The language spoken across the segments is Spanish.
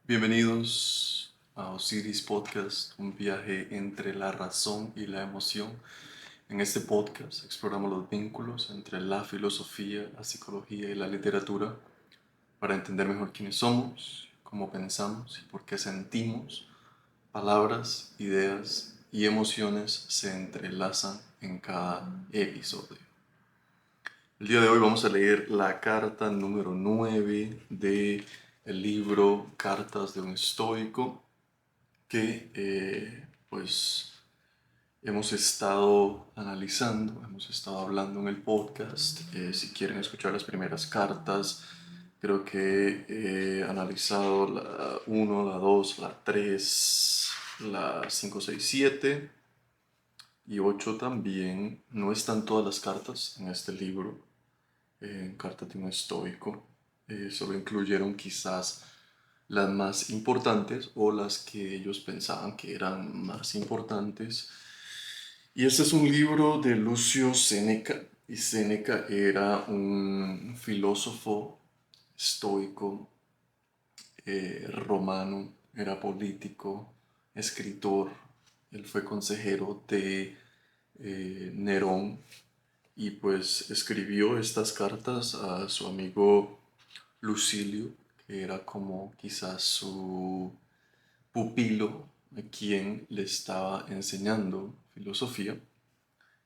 Bienvenidos a Osiris Podcast, un viaje entre la razón y la emoción. En este podcast exploramos los vínculos entre la filosofía, la psicología y la literatura para entender mejor quiénes somos, cómo pensamos y por qué sentimos. Palabras, ideas y emociones se entrelazan en cada episodio. El día de hoy vamos a leer la carta número 9 de el libro Cartas de un Estoico que pues hemos estado analizando, hemos estado hablando en el podcast. Si quieren escuchar las primeras cartas, creo que he analizado la uno, la 2, la 3, la 5, 6, 7 y 8 también. No están todas las cartas en este libro, en Cartas de un Estoico. Solo incluyeron quizás las más importantes o las que ellos pensaban que eran más importantes. Y este es un libro de Lucio Séneca, y Séneca era un filósofo estoico romano, era político, escritor. Él fue consejero de Nerón y pues escribió estas cartas a su amigo Lucilio, que era como quizás su pupilo, a quien le estaba enseñando filosofía.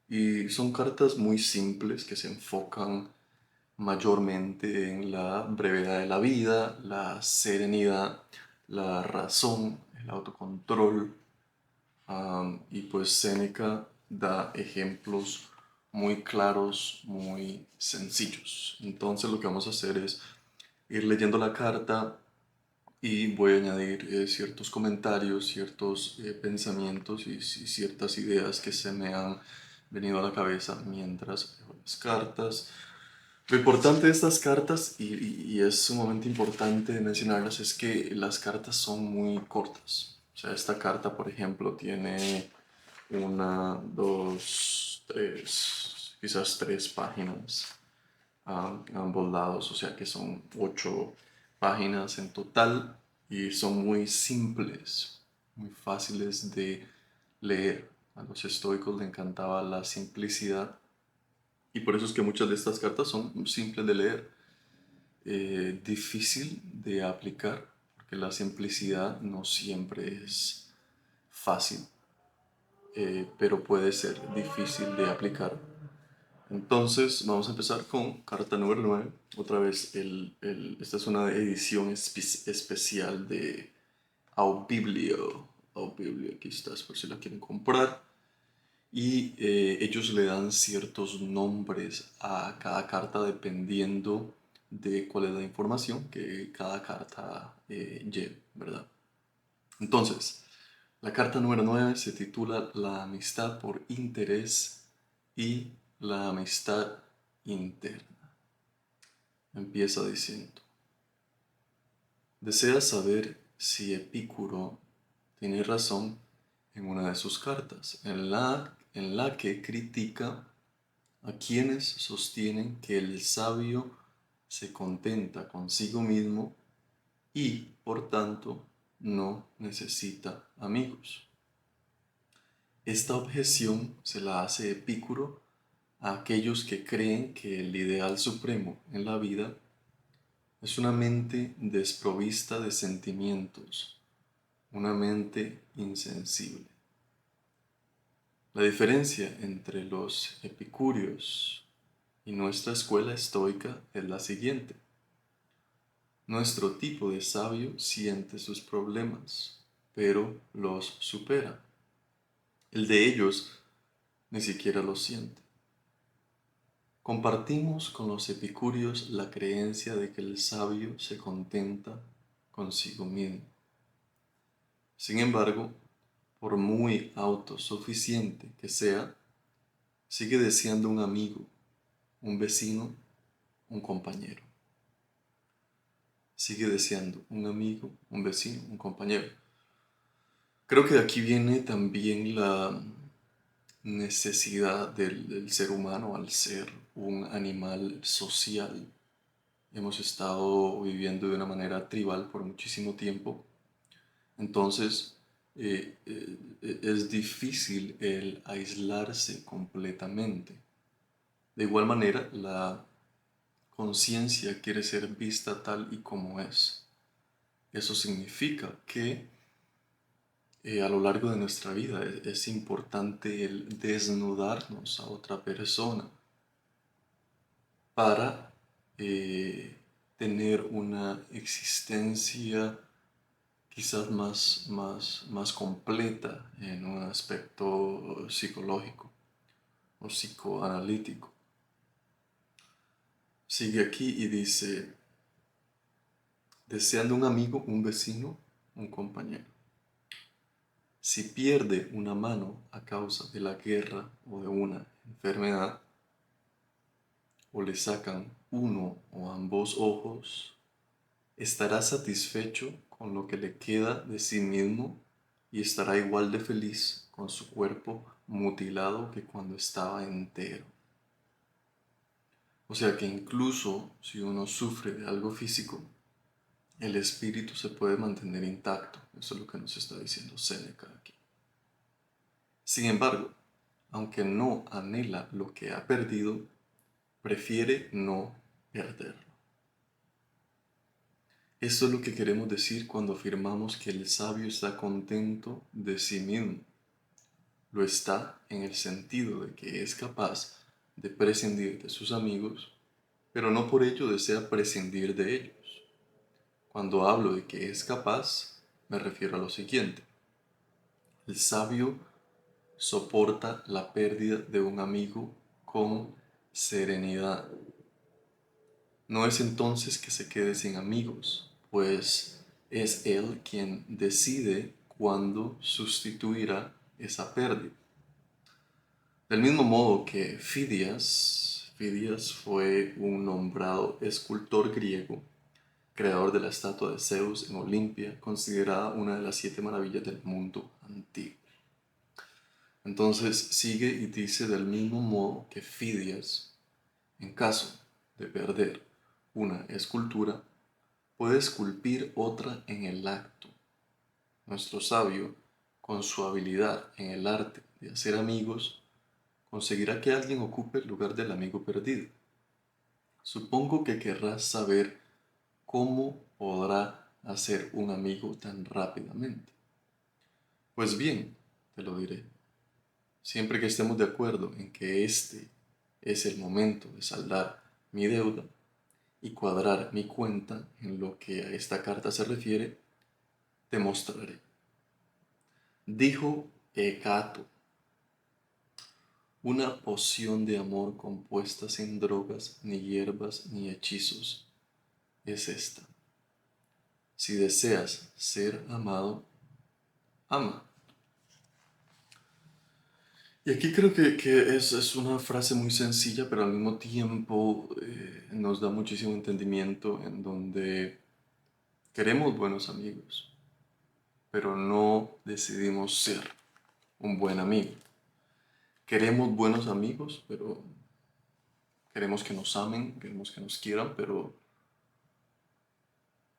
Y son cartas muy simples que se enfocan mayormente en la brevedad de la vida, la serenidad, la razón, el autocontrol. Y pues Séneca da ejemplos muy claros, muy sencillos. Entonces lo que vamos a hacer es ir leyendo la carta y voy a añadir ciertos comentarios, ciertos pensamientos y ciertas ideas que se me han venido a la cabeza mientras leo las cartas. Lo importante de estas cartas, y es sumamente importante mencionarlas, es que las cartas son muy cortas. O sea, esta carta, por ejemplo, tiene una, dos, tres, quizás tres páginas a ambos lados, o sea que son 8 páginas en total y son muy simples, muy fáciles de leer. A los estoicos les encantaba la simplicidad y por eso es que muchas de estas cartas son simples de leer, difícil de aplicar, porque la simplicidad no siempre es fácil, pero puede ser difícil de aplicar. Entonces vamos a empezar con carta número 9. Otra vez, esta es una edición especial de Aubiblio. Aubiblio, aquí estás por si la quieren comprar. Y ellos le dan ciertos nombres a cada carta dependiendo de cuál es la información que cada carta lleve, ¿verdad? Entonces, la carta número 9 se titula La amistad por interés y la amistad interna. Empieza diciendo, desea saber si Epicuro tiene razón en una de sus cartas, en la que critica a quienes sostienen que el sabio se contenta consigo mismo y, por tanto, no necesita amigos. Esta objeción se la hace Epicuro a aquellos que creen que el ideal supremo en la vida es una mente desprovista de sentimientos, una mente insensible. La diferencia entre los epicúreos y nuestra escuela estoica es la siguiente. Nuestro tipo de sabio siente sus problemas, pero los supera. El de ellos ni siquiera los siente. Compartimos con los epicúreos la creencia de que el sabio se contenta consigo mismo. Sin embargo, por muy autosuficiente que sea, sigue deseando un amigo, un vecino, un compañero. Sigue deseando un amigo, un vecino, un compañero. Creo que de aquí viene también la necesidad del ser humano al ser un animal social. hemos estado viviendo de una manera tribal por muchísimo tiempo. Entonces, es difícil el aislarse completamente. De igual manera, la conciencia quiere ser vista tal y como es. Eso significa que a lo largo de nuestra vida es importante el desnudarnos a otra persona para tener una existencia quizás más completa en un aspecto psicológico o psicoanalítico. Sigue aquí y dice, deseando un amigo, un vecino, un compañero. Si pierde una mano a causa de la guerra o de una enfermedad, o le sacan uno o ambos ojos, estará satisfecho con lo que le queda de sí mismo y estará igual de feliz con su cuerpo mutilado que cuando estaba entero. O sea que incluso si uno sufre de algo físico, el espíritu se puede mantener intacto. Eso es lo que nos está diciendo Séneca aquí. Sin embargo, aunque no anhela lo que ha perdido, prefiere no perderlo. Esto es lo que queremos decir cuando afirmamos que el sabio está contento de sí mismo. Lo está en el sentido de que es capaz de prescindir de sus amigos, pero no por ello desea prescindir de ellos. Cuando hablo de que es capaz, me refiero a lo siguiente. El sabio soporta la pérdida de un amigo con serenidad. No es entonces que se quede sin amigos, pues es él quien decide cuándo sustituirá esa pérdida. Del mismo modo que Fidias fue un nombrado escultor griego, creador de la estatua de Zeus en Olimpia, considerada una de las 7 maravillas del mundo antiguo. Entonces sigue y dice del mismo modo que Fidias, en caso de perder una escultura, puede esculpir otra en el acto. Nuestro sabio, con su habilidad en el arte de hacer amigos, conseguirá que alguien ocupe el lugar del amigo perdido. Supongo que querrás saber cómo podrá hacer un amigo tan rápidamente. Pues bien, te lo diré. Siempre que estemos de acuerdo en que este es el momento de saldar mi deuda y cuadrar mi cuenta en lo que a esta carta se refiere, te mostraré. Dijo Hecato, una poción de amor compuesta sin drogas, ni hierbas, ni hechizos, es esta. Si deseas ser amado, ama. Y aquí creo que es una frase muy sencilla, pero al mismo tiempo nos da muchísimo entendimiento en donde queremos buenos amigos, pero no decidimos ser un buen amigo. Queremos buenos amigos, pero queremos que nos amen, queremos que nos quieran, pero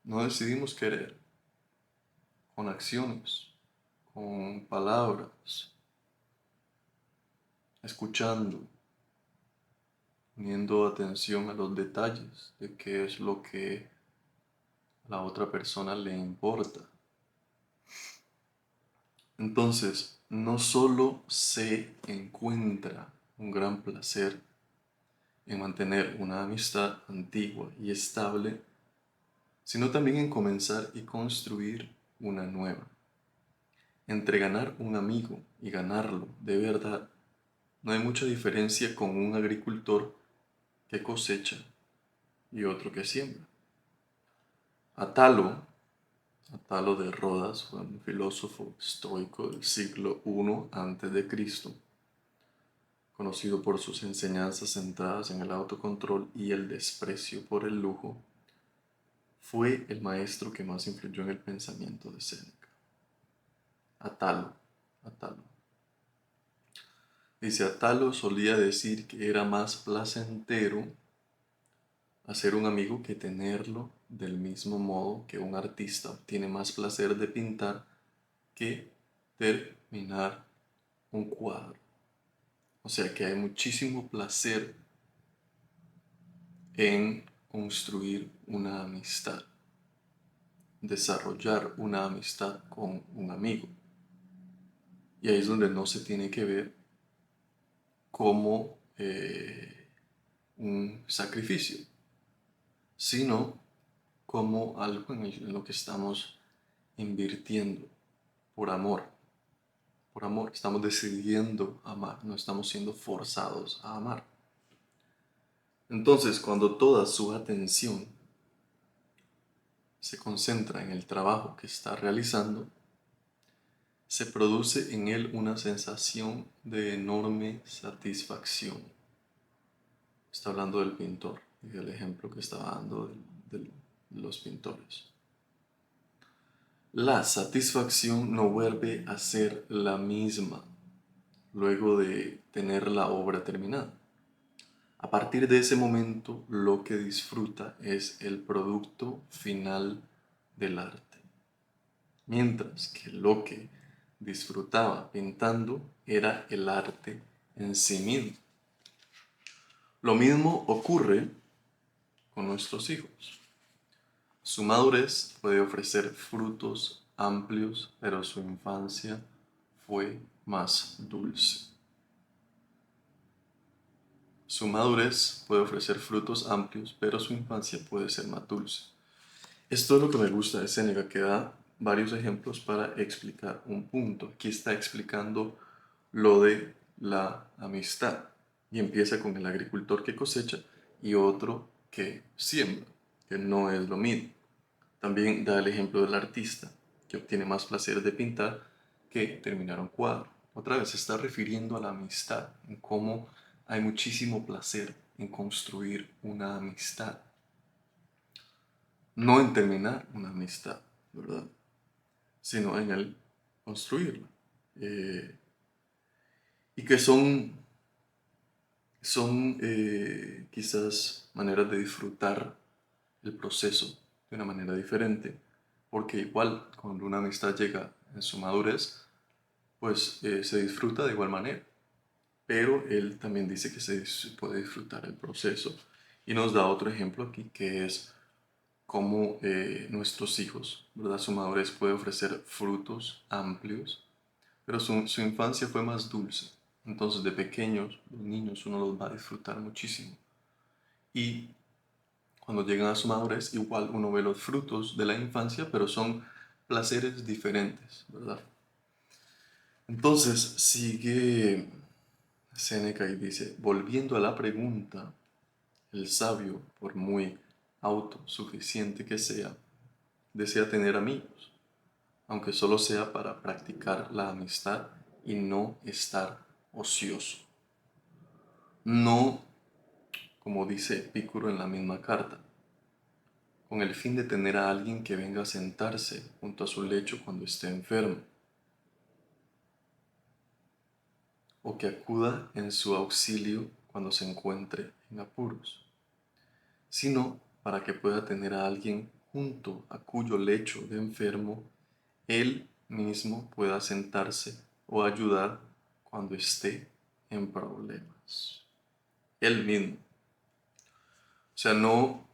no decidimos querer con acciones, con palabras, escuchando, poniendo atención a los detalles de qué es lo que a la otra persona le importa. Entonces, no solo se encuentra un gran placer en mantener una amistad antigua y estable, sino también en comenzar y construir una nueva. Entre ganar un amigo y ganarlo de verdad, no hay mucha diferencia con un agricultor que cosecha y otro que siembra. Atalo, Atalo de Rodas fue un filósofo estoico del siglo I a.C., conocido por sus enseñanzas centradas en el autocontrol y el desprecio por el lujo. Fue el maestro que más influyó en el pensamiento de Séneca. Atalo, Atalo. Dice, Atalo solía decir que era más placentero hacer un amigo que tenerlo, del mismo modo que un artista tiene más placer de pintar que terminar un cuadro. O sea que hay muchísimo placer en construir una amistad, desarrollar una amistad con un amigo. Y ahí es donde no se tiene que ver como un sacrificio, sino como algo en lo que estamos invirtiendo por amor. Por amor, estamos decidiendo amar, no estamos siendo forzados a amar. Entonces, cuando toda su atención se concentra en el trabajo que está realizando, se produce en él una sensación de enorme satisfacción. Está hablando del pintor y del ejemplo que estaba dando de los pintores. La satisfacción no vuelve a ser la misma luego de tener la obra terminada. A partir de ese momento, lo que disfruta es el producto final del arte, mientras que lo que disfrutaba pintando era el arte en sí mismo. Lo mismo ocurre con nuestros hijos. Su madurez puede ofrecer frutos amplios, pero su infancia fue más dulce. Su madurez puede ofrecer frutos amplios, pero su infancia puede ser más dulce. Esto es lo que me gusta de Séneca, que da varios ejemplos para explicar un punto. Aquí está explicando lo de la amistad y empieza con el agricultor que cosecha y otro que siembra, que no es lo mismo. También da el ejemplo del artista, que obtiene más placer de pintar que terminar un cuadro. Otra vez se está refiriendo a la amistad, en cómo hay muchísimo placer en construir una amistad. No en terminar una amistad, ¿verdad? Sino en el construirla. Y que son quizás maneras de disfrutar el proceso de una manera diferente, porque igual cuando una amistad llega en su madurez, pues se disfruta de igual manera, pero él también dice que se puede disfrutar el proceso y nos da otro ejemplo aquí que es cómo nuestros hijos, ¿verdad? Su madurez puede ofrecer frutos amplios, pero su infancia fue más dulce. Entonces de pequeños, los niños, uno los va a disfrutar muchísimo. Y cuando llegan a su madurez, igual uno ve los frutos de la infancia, pero son placeres diferentes, ¿verdad? Entonces sigue Séneca y dice, volviendo a la pregunta, el sabio, por muy autosuficiente que sea, desea tener amigos, aunque solo sea para practicar la amistad y no estar ocioso. No, como dice Epicuro en la misma carta, con el fin de tener a alguien que venga a sentarse junto a su lecho cuando esté enfermo, o que acuda en su auxilio cuando se encuentre en apuros, sino para que pueda tener a alguien junto a cuyo lecho de enfermo él mismo pueda sentarse o ayudar cuando esté en problemas. Él mismo. O sea, no.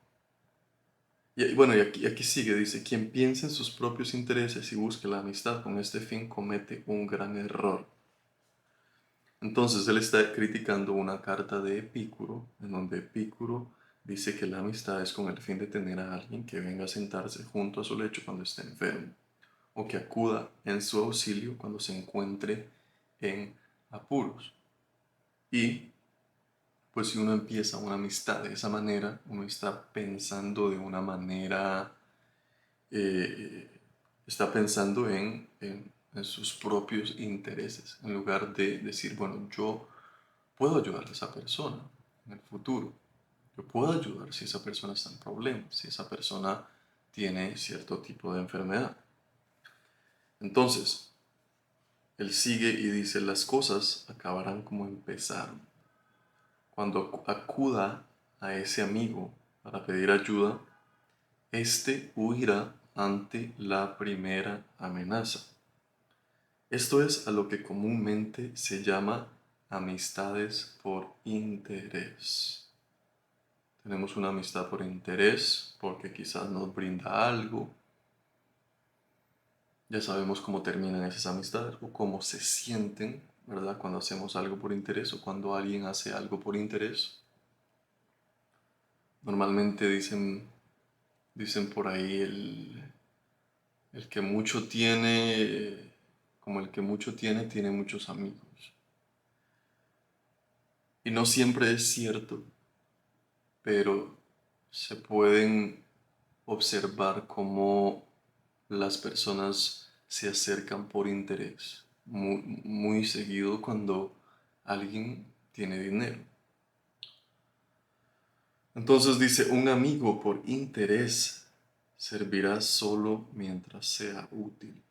Y bueno, y aquí sigue, dice, quien piensa en sus propios intereses y busque la amistad con este fin comete un gran error. Entonces él está criticando una carta de Epicuro, en donde Epicuro dice que la amistad es con el fin de tener a alguien que venga a sentarse junto a su lecho cuando esté enfermo, o que acuda en su auxilio cuando se encuentre en apuros. Y pues si uno empieza una amistad de esa manera, uno está pensando de una manera, eh, está pensando en sus propios intereses, en lugar de decir, bueno, yo puedo ayudar a esa persona en el futuro. Yo puedo ayudar si esa persona está en problemas, si esa persona tiene cierto tipo de enfermedad. Entonces, él sigue y dice, las cosas acabarán como empezaron. Cuando acuda a ese amigo para pedir ayuda, éste huirá ante la primera amenaza. Esto es a lo que comúnmente se llama amistades por interés. Tenemos una amistad por interés porque quizás nos brinda algo. Ya sabemos cómo terminan esas amistades o cómo se sienten, ¿verdad? Cuando hacemos algo por interés o cuando alguien hace algo por interés. Normalmente dicen por ahí el que mucho tiene, como el que mucho tiene, tiene muchos amigos. Y no siempre es cierto, pero se pueden observar cómo las personas se acercan por interés muy, muy seguido cuando alguien tiene dinero. Entonces dice, un amigo por interés servirá solo mientras sea útil.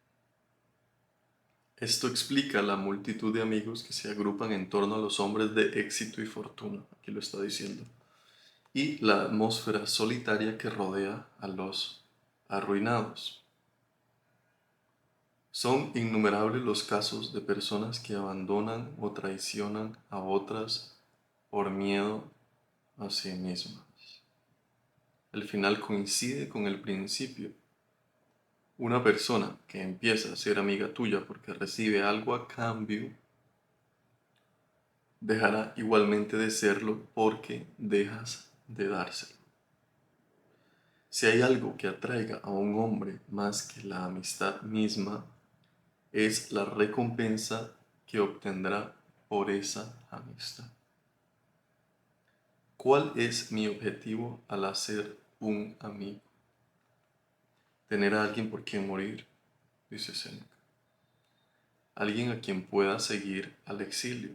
Esto explica la multitud de amigos que se agrupan en torno a los hombres de éxito y fortuna, aquí lo está diciendo, y la atmósfera solitaria que rodea a los arruinados. Son innumerables los casos de personas que abandonan o traicionan a otras por miedo a sí mismas. El final coincide con el principio. Una persona que empieza a ser amiga tuya porque recibe algo a cambio, dejará igualmente de serlo porque dejas de dárselo. Si hay algo que atraiga a un hombre más que la amistad misma, es la recompensa que obtendrá por esa amistad. ¿Cuál es mi objetivo al hacer un amigo? Tener a alguien por quien morir, dice Séneca. Alguien a quien pueda seguir al exilio.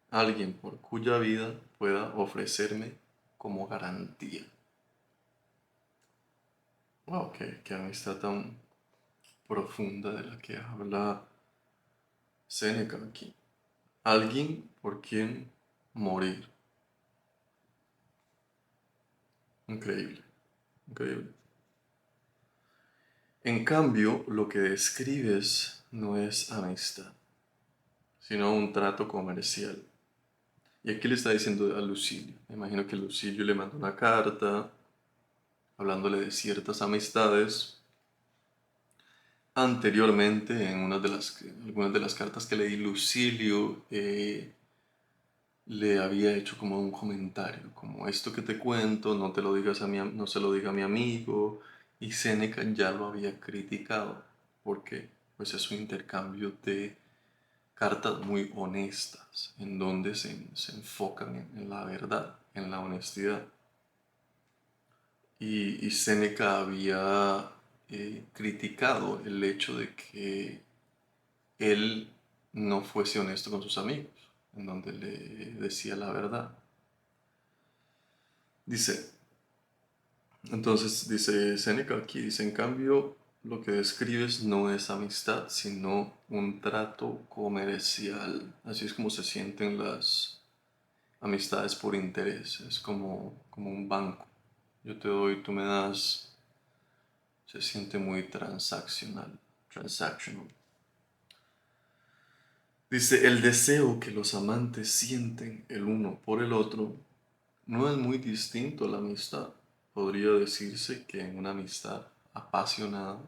Alguien por cuya vida pueda ofrecerme como garantía. Wow, qué amistad tan profunda de la que habla Séneca aquí. Alguien por quien morir. Increíble, increíble. En cambio, lo que describes no es amistad, sino un trato comercial. Y aquí le está diciendo a Lucilio. Me imagino que Lucilio le mandó una carta hablándole de ciertas amistades. Anteriormente, en algunas de las cartas que leí, Lucilio le había hecho como un comentario, como esto que te cuento, no te lo digas no se lo diga a mi amigo, y Séneca ya lo había criticado, porque pues es un intercambio de cartas muy honestas, en donde se enfocan en la verdad, en la honestidad. Y Séneca había criticado el hecho de que él no fuese honesto con sus amigos, en donde le decía la verdad. Dice, entonces dice Séneca aquí, dice, en cambio, lo que describes no es amistad, sino un trato comercial. Así es como se sienten las amistades por interés, es como un banco. Yo te doy, tú me das, se siente muy transaccional. Dice, el deseo que los amantes sienten el uno por el otro no es muy distinto a la amistad. Podría decirse que en una amistad apasionada,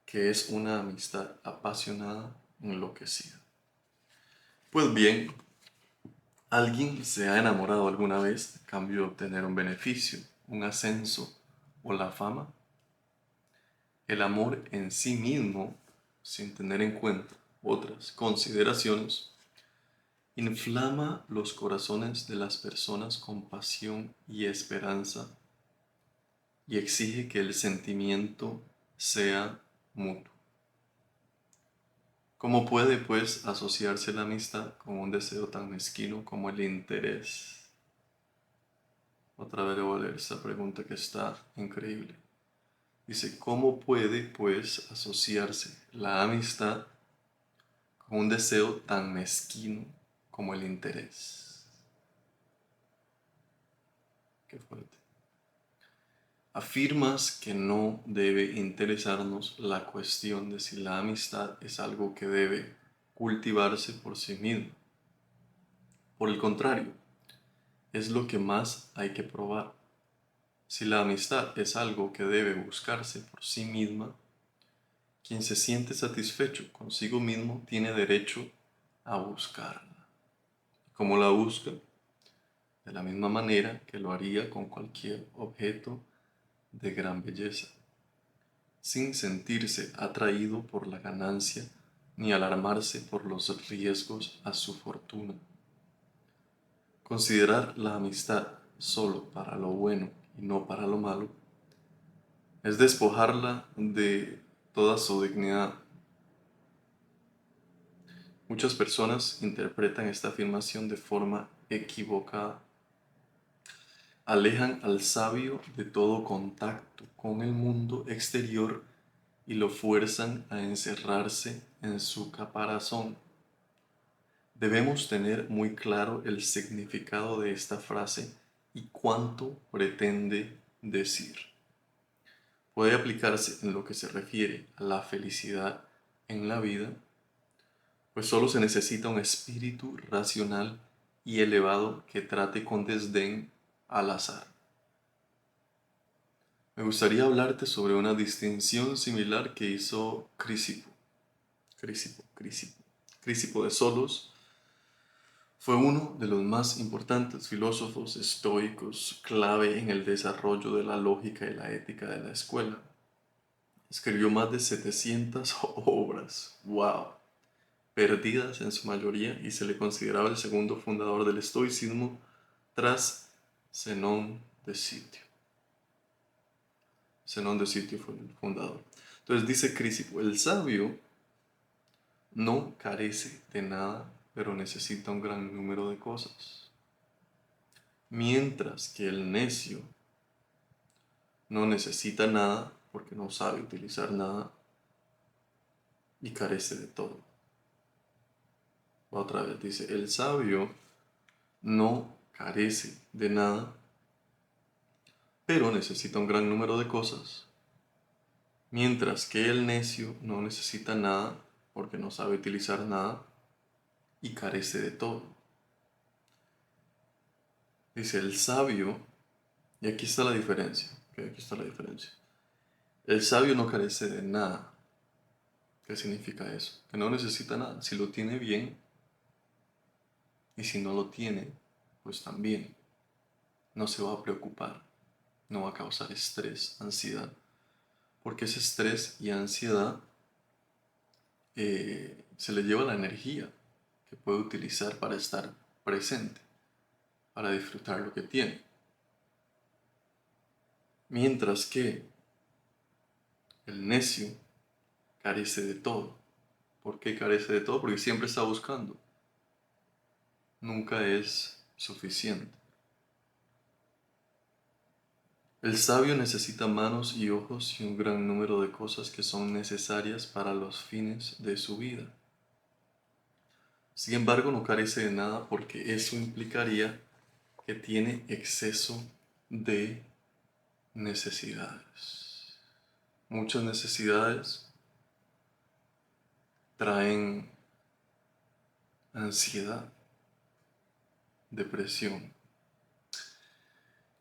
que es una amistad apasionada enloquecida. Pues bien, ¿alguien se ha enamorado alguna vez a cambio de obtener un beneficio, un ascenso o la fama? El amor en sí mismo, sin tener en cuenta otras consideraciones, inflama los corazones de las personas con pasión y esperanza y exige que el sentimiento sea mutuo. ¿Cómo puede, pues, asociarse la amistad con un deseo tan mezquino como el interés? Otra vez le voy a leer esta pregunta que está increíble. Dice, ¿cómo puede, pues, asociarse la amistad con un deseo tan mezquino como el interés? Qué fuerte. Afirmas que no debe interesarnos la cuestión de si la amistad es algo que debe cultivarse por sí mismo. Por el contrario, es lo que más hay que probar. Si la amistad es algo que debe buscarse por sí misma, quien se siente satisfecho consigo mismo tiene derecho a buscarla. ¿Cómo la busca? De la misma manera que lo haría con cualquier objeto de gran belleza, sin sentirse atraído por la ganancia ni alarmarse por los riesgos a su fortuna. Considerar la amistad solo para lo bueno y no para lo malo es despojarla de toda su dignidad. Muchas personas interpretan esta afirmación de forma equivocada. Alejan al sabio de todo contacto con el mundo exterior y lo fuerzan a encerrarse en su caparazón. Debemos tener muy claro el significado de esta frase y cuánto pretende decir. Puede aplicarse en lo que se refiere a la felicidad en la vida, pues solo se necesita un espíritu racional y elevado que trate con desdén al azar. Me gustaría hablarte sobre una distinción similar que hizo Crisipo de Solos. Fue uno de los más importantes filósofos estoicos, clave en el desarrollo de la lógica y la ética de la escuela. Escribió más de 700 obras, wow, perdidas en su mayoría, y se le consideraba el segundo fundador del estoicismo tras Zenón de Sitio. Zenón de Sitio fue el fundador. Entonces dice Crisipo, el sabio no carece de nada, pero necesita un gran número de cosas. Mientras que el necio no necesita nada porque no sabe utilizar nada y carece de todo. Otra vez dice, el sabio no carece de nada, pero necesita un gran número de cosas, mientras que el necio no necesita nada porque no sabe utilizar nada y carece de todo. Dice, el sabio, y aquí está la diferencia, ¿okay? Aquí está la diferencia. El sabio no carece de nada. ¿Qué significa eso? Que no necesita nada. Si lo tiene bien, y si no lo tiene, pues también no se va a preocupar, no va a causar estrés, ansiedad, porque ese estrés y ansiedad se le lleva la energía que puede utilizar para estar presente, para disfrutar lo que tiene. Mientras que el necio carece de todo. ¿Por qué carece de todo? Porque siempre está buscando. Nunca es suficiente. El sabio necesita manos y ojos y un gran número de cosas que son necesarias para los fines de su vida. Sin embargo, no carece de nada porque eso implicaría que tiene exceso de necesidades. Muchas necesidades traen ansiedad, depresión.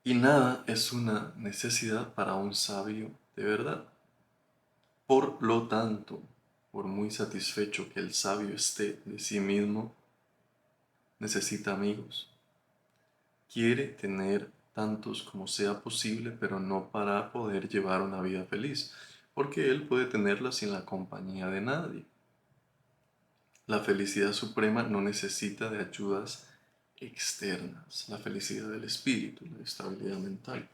Y nada es una necesidad para un sabio de verdad. Por lo tanto, por muy satisfecho que el sabio esté de sí mismo, necesita amigos. Quiere tener tantos como sea posible, pero no para poder llevar una vida feliz, porque él puede tenerla sin la compañía de nadie. La felicidad suprema no necesita de ayudas externas, la felicidad del espíritu, la estabilidad mental.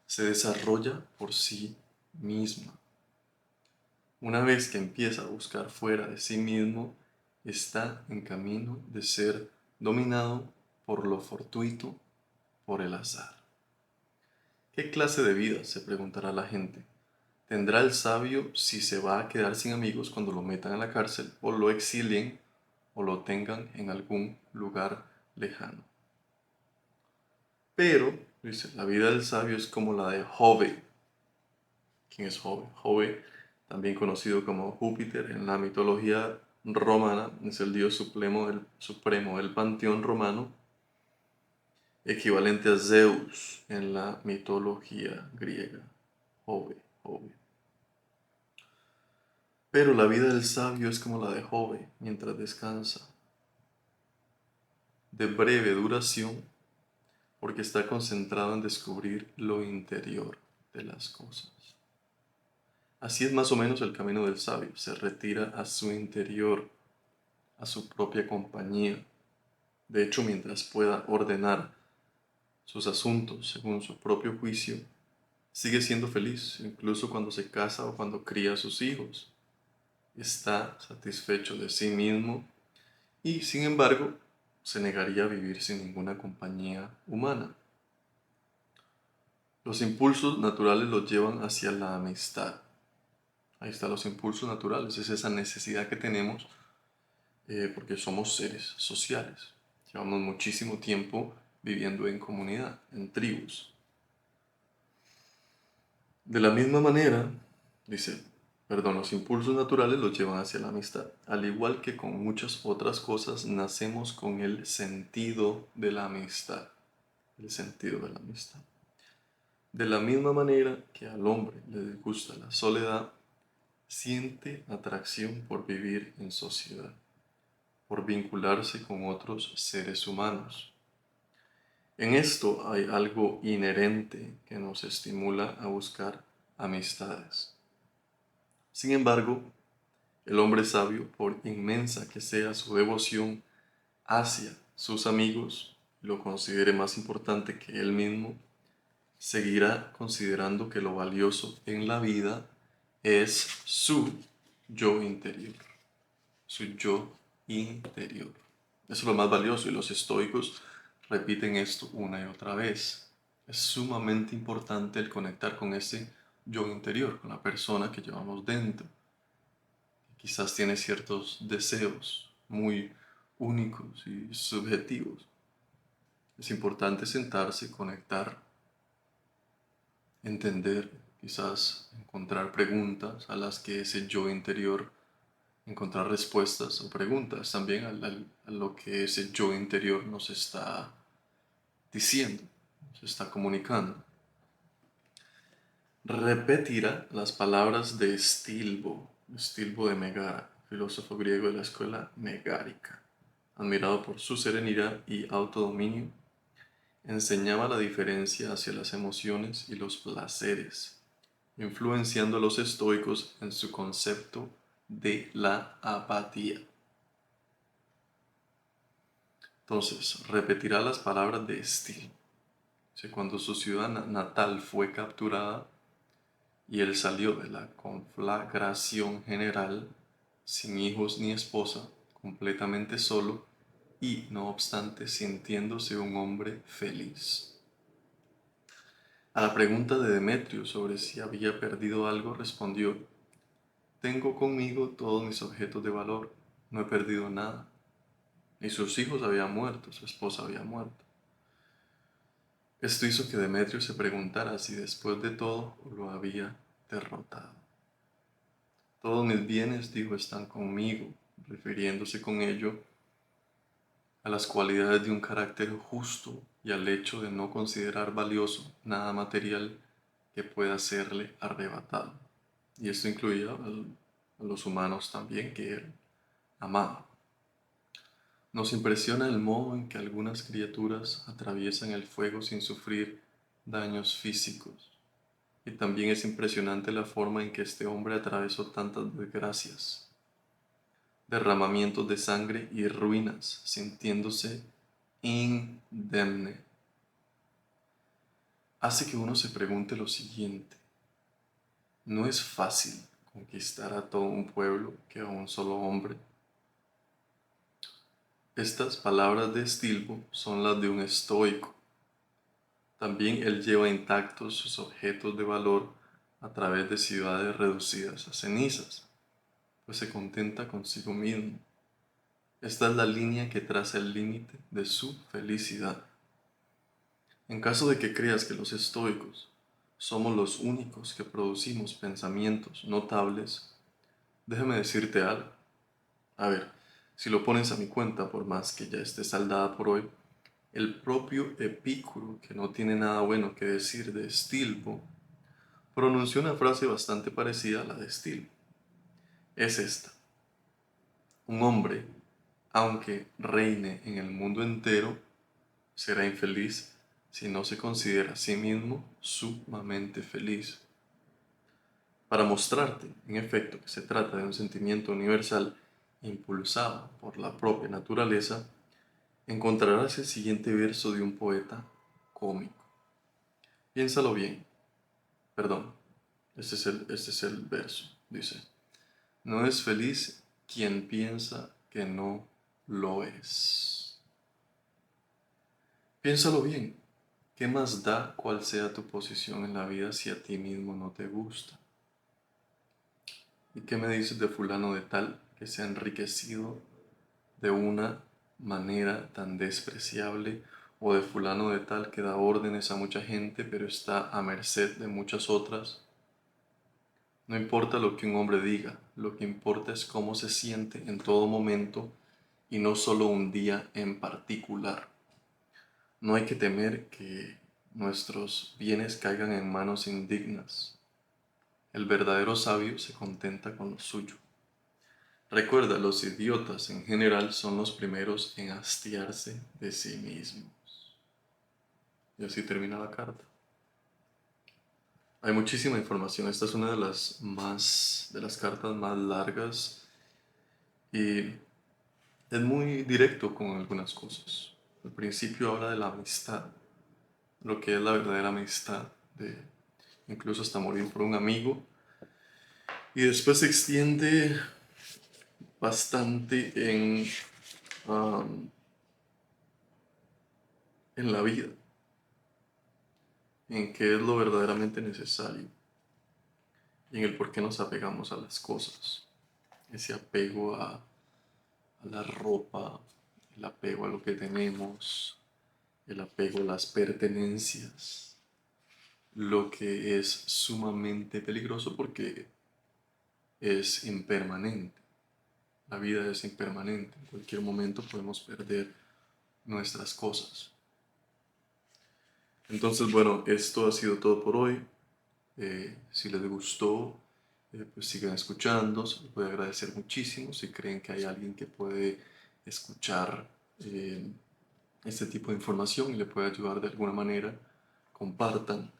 Se desarrolla por sí misma. Una vez que empieza a buscar fuera de sí mismo, está en camino de ser dominado por lo fortuito, por el azar. ¿Qué clase de vida? Se preguntará la gente. ¿Tendrá el sabio si se va a quedar sin amigos cuando lo metan a la cárcel o lo exilien o lo tengan en algún lugar lejano? Pero, dice, la vida del sabio es como la de Jove. ¿Quién es Jove? Jove, también conocido como Júpiter en la mitología romana, es el dios supremo del panteón romano, equivalente a Zeus en la mitología griega. Jove, Jove. Pero la vida del sabio es como la de Jove mientras descansa, de breve duración, porque está concentrado en descubrir lo interior de las cosas. Así es más o menos el camino del sabio, se retira a su interior, a su propia compañía. De hecho, mientras pueda ordenar sus asuntos según su propio juicio, sigue siendo feliz, incluso cuando se casa o cuando cría a sus hijos. Está satisfecho de sí mismo y, sin embargo, se negaría a vivir sin ninguna compañía humana. Los impulsos naturales los llevan hacia la amistad. Ahí están los impulsos naturales, es esa necesidad que tenemos porque somos seres sociales. Llevamos muchísimo tiempo viviendo en comunidad, en tribus. De la misma manera, dice, los impulsos naturales los llevan hacia la amistad. Al igual que con muchas otras cosas, nacemos con el sentido de la amistad. El sentido de la amistad. De la misma manera que al hombre le gusta la soledad, siente atracción por vivir en sociedad, por vincularse con otros seres humanos. En esto hay algo inherente que nos estimula a buscar amistades. Sin embargo, el hombre sabio, por inmensa que sea su devoción hacia sus amigos, y lo considere más importante que él mismo, seguirá considerando que lo valioso en la vida es su yo interior, su yo interior. Eso es lo más valioso y los estoicos repiten esto una y otra vez. Es sumamente importante el conectar con ese yo interior, con la persona que llevamos dentro. Quizás tiene ciertos deseos muy únicos y subjetivos. Es importante sentarse, conectar, entender, quizás encontrar preguntas a las que ese yo interior, encontrar respuestas o preguntas también a lo que ese yo interior nos está diciendo, nos está comunicando. Repetirá las palabras de Estilbo de Megara, filósofo griego de la escuela megárica. Admirado por su serenidad y autodominio, enseñaba la diferencia hacia las emociones y los placeres, influenciando a los estoicos en su concepto de la apatía. Entonces, repetirá las palabras de Estil. Cuando su ciudad natal fue capturada y él salió de la conflagración general, sin hijos ni esposa, completamente solo y, no obstante, sintiéndose un hombre feliz. A la pregunta de Demetrio sobre si había perdido algo, respondió: tengo conmigo todos mis objetos de valor, no he perdido nada. Y sus hijos habían muerto, su esposa había muerto. Esto hizo que Demetrio se preguntara si después de todo lo había derrotado. Todos mis bienes, dijo, están conmigo, refiriéndose con ello a las cualidades de un carácter justo y al hecho de no considerar valioso nada material que pueda serle arrebatado. Y esto incluía a los humanos también que él amaba. Nos impresiona el modo en que algunas criaturas atraviesan el fuego sin sufrir daños físicos. Y también es impresionante la forma en que este hombre atravesó tantas desgracias, derramamientos de sangre y ruinas, sintiéndose indemne. Hace que uno se pregunte lo siguiente: ¿no es fácil conquistar a todo un pueblo que a un solo hombre? Estas palabras de Estilbo son las de un estoico. También él lleva intactos sus objetos de valor a través de ciudades reducidas a cenizas, pues se contenta consigo mismo. Esta es la línea que traza el límite de su felicidad. En caso de que creas que los estoicos somos los únicos que producimos pensamientos notables, déjame decirte algo. A ver, si lo pones a mi cuenta, por más que ya esté saldada por hoy, el propio Epicuro, que no tiene nada bueno que decir de Stilpo, pronunció una frase bastante parecida a la de Stilpo. Es esta: un hombre, aunque reine en el mundo entero, será infeliz si no se considera a sí mismo sumamente feliz. Para mostrarte, en efecto, que se trata de un sentimiento universal impulsado por la propia naturaleza, encontrarás el siguiente verso de un poeta cómico. Piénsalo bien. Perdón, este es el verso. Dice: no es feliz quien piensa que no lo es. Piénsalo bien. ¿Qué más da cuál sea tu posición en la vida si a ti mismo no te gusta? ¿Y qué me dices de fulano de tal que se ha enriquecido de una manera tan despreciable, o de fulano de tal que da órdenes a mucha gente pero está a merced de muchas otras? No importa lo que un hombre diga, lo que importa es cómo se siente en todo momento y no solo un día en particular. No hay que temer que nuestros bienes caigan en manos indignas. El verdadero sabio se contenta con lo suyo. Recuerda, los idiotas en general son los primeros en hastiarse de sí mismos. Y así termina la carta. Hay muchísima información. Esta es una de las cartas más largas y es muy directo con algunas cosas. Al principio habla de la amistad, lo que es la verdadera amistad, de incluso hasta morir por un amigo. Y después se extiende bastante um, en la vida, en qué es lo verdaderamente necesario y en el por qué nos apegamos a las cosas. Ese apego a la ropa, el apego a lo que tenemos, el apego a las pertenencias, lo que es sumamente peligroso porque es impermanente. La vida es impermanente. En cualquier momento podemos perder nuestras cosas. Entonces, bueno, esto ha sido todo por hoy. Si les gustó, pues sigan escuchando. Se les puede agradecer muchísimo. Si creen que hay alguien que puede escuchar este tipo de información y le puede ayudar de alguna manera, compartan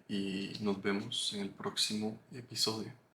y nos vemos en el próximo episodio.